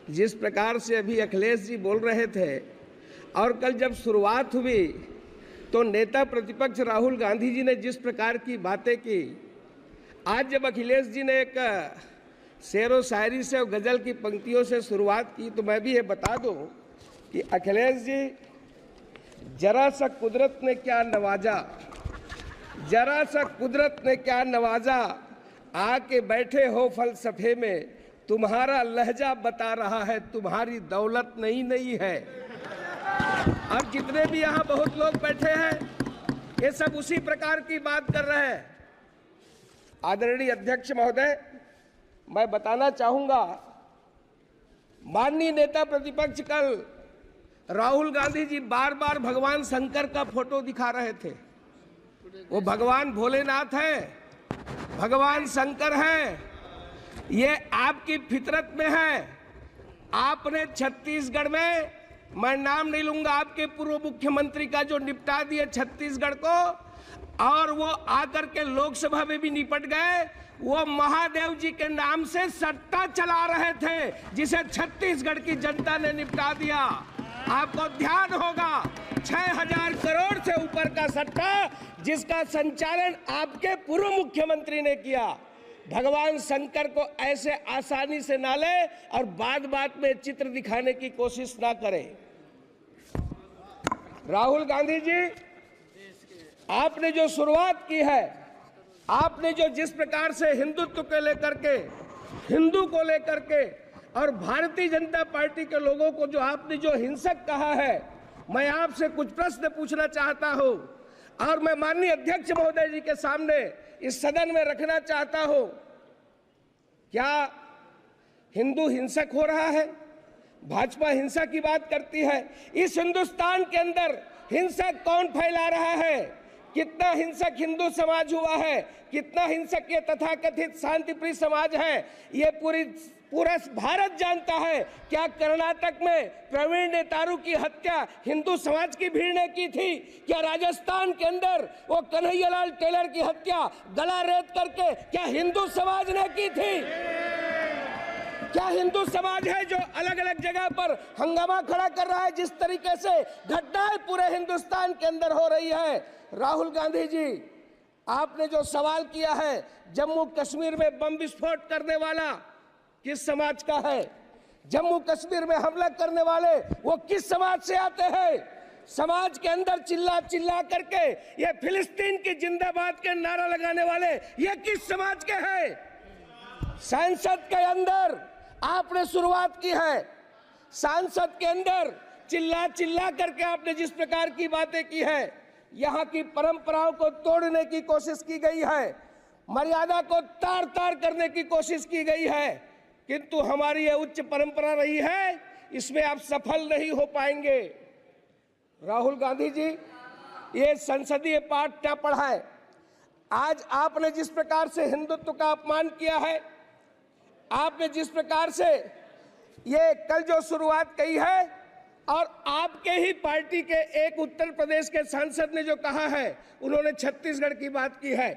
जिस प्रकार से अभी अखिलेश जी बोल रहे थे और कल जब शुरुआत हुई तो नेता प्रतिपक्ष राहुल गांधी जी ने जिस प्रकार की बातें की, आज जब अखिलेश जी ने एक शेरो शायरी से और गज़ल की पंक्तियों से शुरुआत की, तो मैं भी ये बता दूं कि अखिलेश जी, जरा सा कुदरत ने क्या नवाजा, जरा सा कुदरत ने क्या नवाजा, आके बैठे हो फलसफे में, तुम्हारा लहजा बता रहा है तुम्हारी दौलत नई नई है। अब जितने भी यहाँ बहुत लोग बैठे हैं, ये सब उसी प्रकार की बात कर रहे हैं। आदरणीय अध्यक्ष महोदय, मैं बताना चाहूंगा, माननीय नेता प्रतिपक्ष कल राहुल गांधी जी बार बार भगवान शंकर का फोटो दिखा रहे थे। वो भगवान भोलेनाथ है, भगवान शंकर है, ये आपकी फितरत में है। आपने छत्तीसगढ़ में, मैं नाम नहीं लूंगा, आपके पूर्व मुख्यमंत्री का जो निपटा दिए छत्तीसगढ़ को, और वो आकर के लोकसभा में भी निपट गए। वो महादेव जी के नाम से सट्टा चला रहे थे, जिसे छत्तीसगढ़ की जनता ने निपटा दिया। आपको ध्यान होगा, 6000 करोड़ से ऊपर का सट्टा, जिसका संचालन आपके पूर्व मुख्यमंत्री ने किया। भगवान शंकर को ऐसे आसानी से ना ले और बात बात में चित्र दिखाने की कोशिश ना करें। राहुल गांधी जी, आपने जो शुरुआत की है, आपने जो जिस प्रकार से हिंदुत्व को लेकर के, हिंदू को लेकर के और भारतीय जनता पार्टी के लोगों को जो आपने जो हिंसक कहा है, मैं आपसे कुछ प्रश्न पूछना चाहता हूं और मैं माननीय अध्यक्ष महोदय जी के सामने इस सदन में रखना चाहता हूं। क्या हिंदू हिंसक हो रहा है? भाजपा हिंसा की बात करती है। इस हिंदुस्तान के अंदर हिंसा कौन फैला रहा है? कितना हिंसक हिंदू समाज हुआ है, कितना हिंसक ये तथाकथित शांतिप्रिय समाज है, ये पूरा भारत जानता है। क्या कर्नाटक में प्रवीण नेतारू की हत्या हिंदू समाज की भीड़ ने की थी? क्या राजस्थान के अंदर वो कन्हैयालाल टेलर की हत्या गला रेत करके क्या हिंदू समाज ने की थी? क्या हिंदू समाज है जो अलग अलग जगह पर हंगामा खड़ा कर रहा है? जिस तरीके से घटनाएं पूरे हिंदुस्तान के अंदर हो रही है। राहुल गांधी जी, आपने जो सवाल किया है, जम्मू कश्मीर में बम विस्फोट करने वाला किस समाज का है? जम्मू कश्मीर में हमला करने वाले वो किस समाज से आते हैं? समाज के अंदर चिल्ला चिल्ला करके ये फिलिस्तीन की जिंदाबाद के नारा लगाने वाले ये किस समाज के हैं? संसद के अंदर आपने शुरुआत की है, संसद के अंदर चिल्ला चिल्ला करके आपने जिस प्रकार की बातें की है, यहाँ की परंपराओं को तोड़ने की कोशिश की गई है, मर्यादा को तार तार करने की कोशिश की गई है, किंतु हमारी यह उच्च परंपरा रही है, इसमें आप सफल नहीं हो पाएंगे। राहुल गांधी जी, ये संसदीय पाठ क्या पढ़ाए? आज आपने जिस प्रकार से हिंदुत्व का अपमान किया है, आपने जिस प्रकार से ये कल जो शुरुआत की है, और आपके ही पार्टी के एक उत्तर प्रदेश के सांसद ने जो कहा है, उन्होंने छत्तीसगढ़ की बात की है।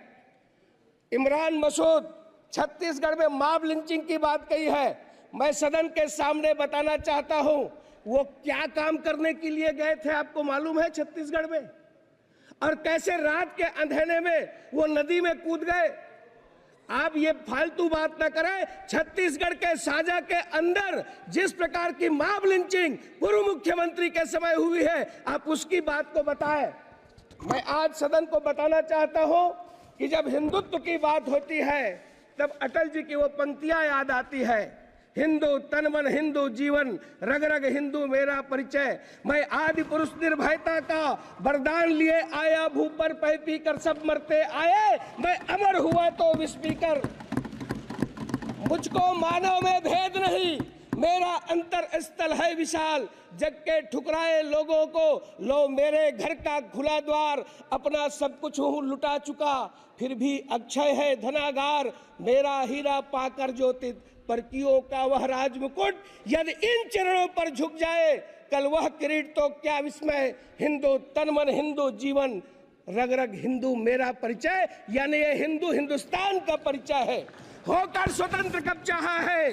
इमरान मसूद छत्तीसगढ़ में मॉब लिंचिंग की बात कही है। मैं सदन के सामने बताना चाहता हूं, वो क्या काम करने के लिए गए थे आपको मालूम है छत्तीसगढ़ में? और कैसे रात के अंधेरे में वो नदी में कूद गए। आप ये फालतू बात न करें। छत्तीसगढ़ के साजा के अंदर जिस प्रकार की मॉब लिंचिंग पूर्व मुख्यमंत्री के समय हुई है, आप उसकी बात को बताएं। मैं आज सदन को बताना चाहता हूं कि जब हिंदुत्व की बात होती है, तब अटल जी की वो पंक्तियां याद आती है, हिंदू तन मन हिंदू जीवन, रग रग हिंदू मेरा परिचय। मैं आदि पुरुष निर्भयता का वरदान लिए आया, भू पर पै पी कर सब मरते आए, मैं अमर हुआ तो विष पीकर। मुझको मानव में भेद नहीं, मेरा अंतर स्थल है विशाल, जग के ठुकराए लोगों को लो मेरे घर का खुला द्वार। अपना सब कुछ हूँ लुटा चुका, फिर भी अक्षय है धनागार, मेरा हीरा पाकर ज्योतित परकियों का वह राज मुकुट। यदि इन चरणों पर झुक जाए कल वह किरीट तो क्या विस्मय। हिंदू तन मन हिंदू जीवन, रग रग हिंदू मेरा परिचय। यानी ये हिंदू हिंदुस्तान का परिचय है। होकर स्वतंत्र कब चाहा है,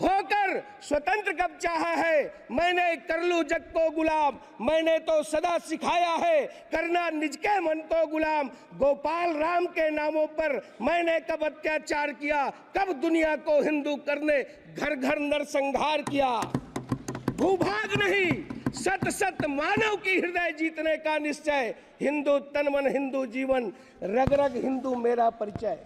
होकर स्वतंत्र कब चाहा है, मैंने कर लूं जग को गुलाम, मैंने तो सदा सिखाया है करना निज के मन को गुलाम। गोपाल राम के नामों पर मैंने कब अत्याचार किया, कब दुनिया को हिंदू करने घर घर नरसंहार किया। भूभाग नहीं सत सत मानव की हृदय जीतने का निश्चय, हिंदू तन मन हिंदू जीवन, रग रग हिंदू मेरा परिचय।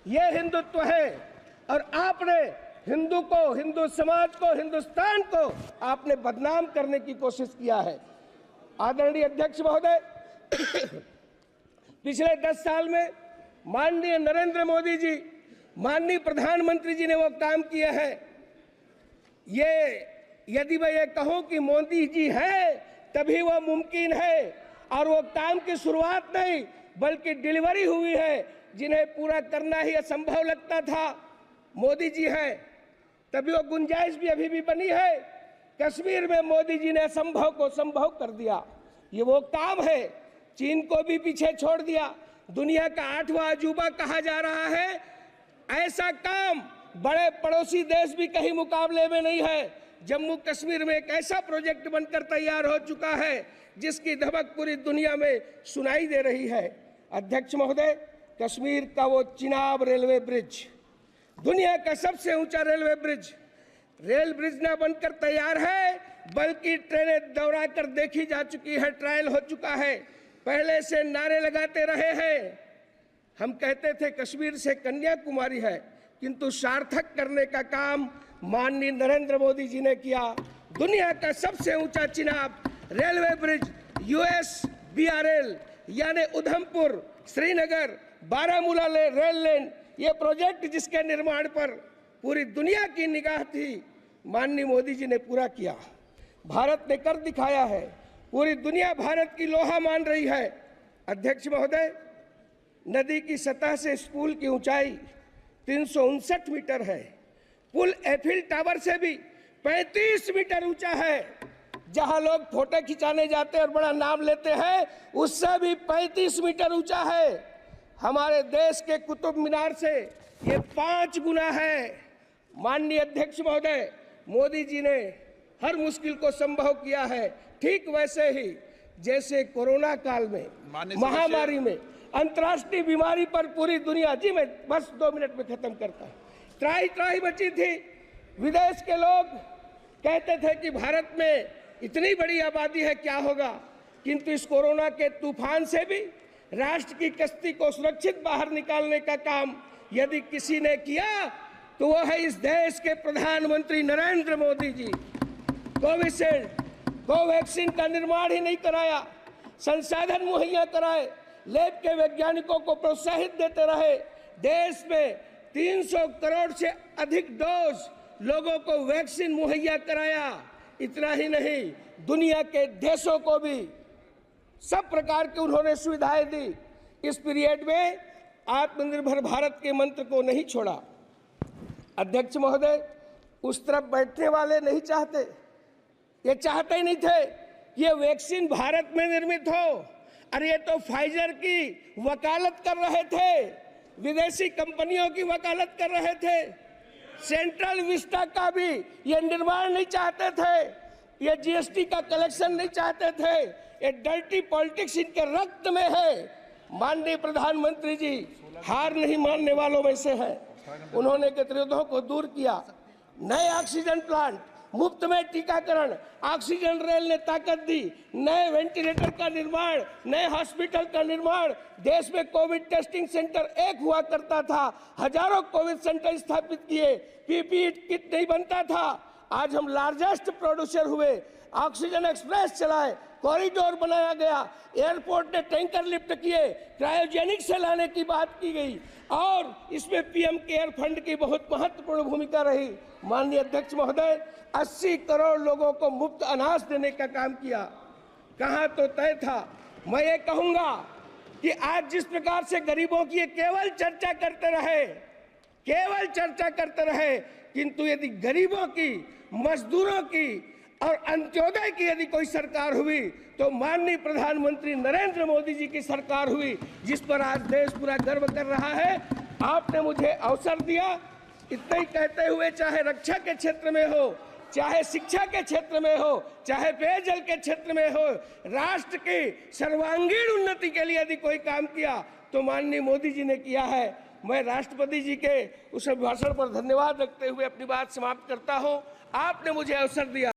ये हिंदुत्व है। और आपने हिंदू को, हिंदू समाज को, हिंदुस्तान को आपने बदनाम करने की कोशिश किया है। आदरणीय अध्यक्ष महोदय, पिछले 10 साल में माननीय नरेंद्र मोदी जी, माननीय प्रधानमंत्री जी ने वो काम किए हैं। ये यदि मैं ये कहूं कि मोदी जी है तभी वो मुमकिन है, और वो काम की शुरुआत नहीं बल्कि डिलीवरी हुई है, जिन्हें पूरा करना ही असंभव लगता था। मोदी जी है तभी वो गुंजाइश भी अभी भी बनी है। कश्मीर में मोदी जी ने असंभव को संभव कर दिया। ये वो काम है, चीन को भी पीछे छोड़ दिया, दुनिया का 8वां अजूबा कहा जा रहा है। ऐसा काम बड़े पड़ोसी देश भी कहीं मुकाबले में नहीं है। जम्मू कश्मीर में एक ऐसा प्रोजेक्ट बनकर तैयार हो चुका है जिसकी धमक पूरी दुनिया में सुनाई दे रही है। अध्यक्ष महोदय, कश्मीर का वो चिनाब रेलवे ब्रिज, दुनिया का सबसे ऊंचा रेल ब्रिज न बनकर तैयार है बल्कि ट्रेनें दौड़ा कर देखी जा चुकी है, ट्रायल हो चुका है। पहले से नारे लगाते रहे हैं। हम कहते थे कश्मीर से कन्याकुमारी है, किंतु सार्थक करने का काम माननीय नरेंद्र मोदी जी ने किया। दुनिया का सबसे ऊंचा चिनाब रेलवे ब्रिज, USBRL यानी उधमपुर श्रीनगर बारामूला रेल लाइन, ये प्रोजेक्ट जिसके निर्माण पर पूरी दुनिया की निगाह थी, माननीय मोदी जी ने पूरा किया। भारत ने कर दिखाया है, पूरी दुनिया भारत की लोहा मान रही है। अध्यक्ष महोदय, नदी की सतह से इस पुल की ऊंचाई 359 मीटर है। पुल एफिल टावर से भी 35 मीटर ऊंचा है। जहां लोग फोटो खिंचाने जाते हैं और बड़ा नाम लेते हैं, उससे भी 35 मीटर ऊंचा है। हमारे देश के कुतुब मीनार से ये 5 गुना है। माननीय अध्यक्ष महोदय, मोदी जी ने हर मुश्किल को संभव किया है। ठीक वैसे ही जैसे कोरोना काल में, महामारी में, अंतर्राष्ट्रीय बीमारी पर पूरी दुनिया, जी मैं बस 2 मिनट में खत्म करता हूँ, त्राही त्राही मची थी। विदेश के लोग कहते थे कि भारत में इतनी बड़ी आबादी है, क्या होगा। किंतु इस कोरोना के तूफान से भी राष्ट्र की कश्ती को सुरक्षित बाहर निकालने का काम यदि किसी ने किया तो वो है इस देश के प्रधानमंत्री नरेंद्र मोदी जी। कोविशील्ड, कोवैक्सीन का निर्माण ही नहीं कराया, संसाधन मुहैया कराए, लैब के वैज्ञानिकों को प्रोत्साहित देते रहे। देश में 300 करोड़ से अधिक डोज लोगों को वैक्सीन मुहैया कराया। इतना ही नहीं, दुनिया के देशों को भी सब प्रकार की उन्होंने सुविधाएं दी। इस पीरियड में आत्मनिर्भर भारत के मंत्र को नहीं छोड़ा। अध्यक्ष महोदय, उस तरफ बैठने वाले नहीं चाहते, ये चाहते ही नहीं थे कि ये वैक्सीन भारत में निर्मित हो। अरे ये तो फाइजर की वकालत कर रहे थे, विदेशी कंपनियों की वकालत कर रहे थे। सेंट्रल विस्टा का भी ये निर्माण नहीं चाहते थे, ये GST का कलेक्शन नहीं चाहते थे। ये डर्टी पॉलिटिक्स इनके रक्त में है। माननीय प्रधानमंत्री जी हार नहीं मानने वालों में से है। उन्होंने गतिरोधों को दूर किया, नए ऑक्सीजन प्लांट, मुफ्त में टीकाकरण, ऑक्सीजन रेल ने ताकत दी, नए वेंटिलेटर का निर्माण, नए हॉस्पिटल का निर्माण। देश में कोविड टेस्टिंग सेंटर एक हुआ करता था, हजारों कोविड सेंटर स्थापित किए। PPE किट नहीं बनता था, आज हम लार्जेस्ट प्रोड्यूसर हुए। ऑक्सीजन एक्सप्रेस चलाए, कॉरिडोर बनाया गया, एयरपोर्ट ने टैंकर लिफ्ट किए, क्रायोजेनिक से लाने की बात की गई, और इसमें PM केयर फंड की बहुत महत्वपूर्ण भूमिका रही। माननीय अध्यक्ष महोदय, 80 करोड़ लोगों को मुफ्त अनाज देने का काम किया। कहाँ तो तय था। मैं ये कहूँगा कि आज जिस प्रकार से गरीबों की केवल चर्चा करते रहे, किंतु यदि गरीबों की, मजदूरों की और अंत्योदय की यदि कोई सरकार हुई तो माननीय प्रधानमंत्री नरेंद्र मोदी जी की सरकार हुई, जिस पर आज देश पूरा गर्व कर रहा है। आपने मुझे अवसर दिया, इतना ही कहते हुए, चाहे रक्षा के क्षेत्र में हो, चाहे शिक्षा के क्षेत्र में हो, चाहे पेयजल के क्षेत्र में हो, राष्ट्र की सर्वांगीण उन्नति के लिए यदि कोई काम किया तो माननीय मोदी जी ने किया है। मैं राष्ट्रपति जी के उस भाषण पर धन्यवाद रखते हुए अपनी बात समाप्त करता हूं। आपने मुझे अवसर दिया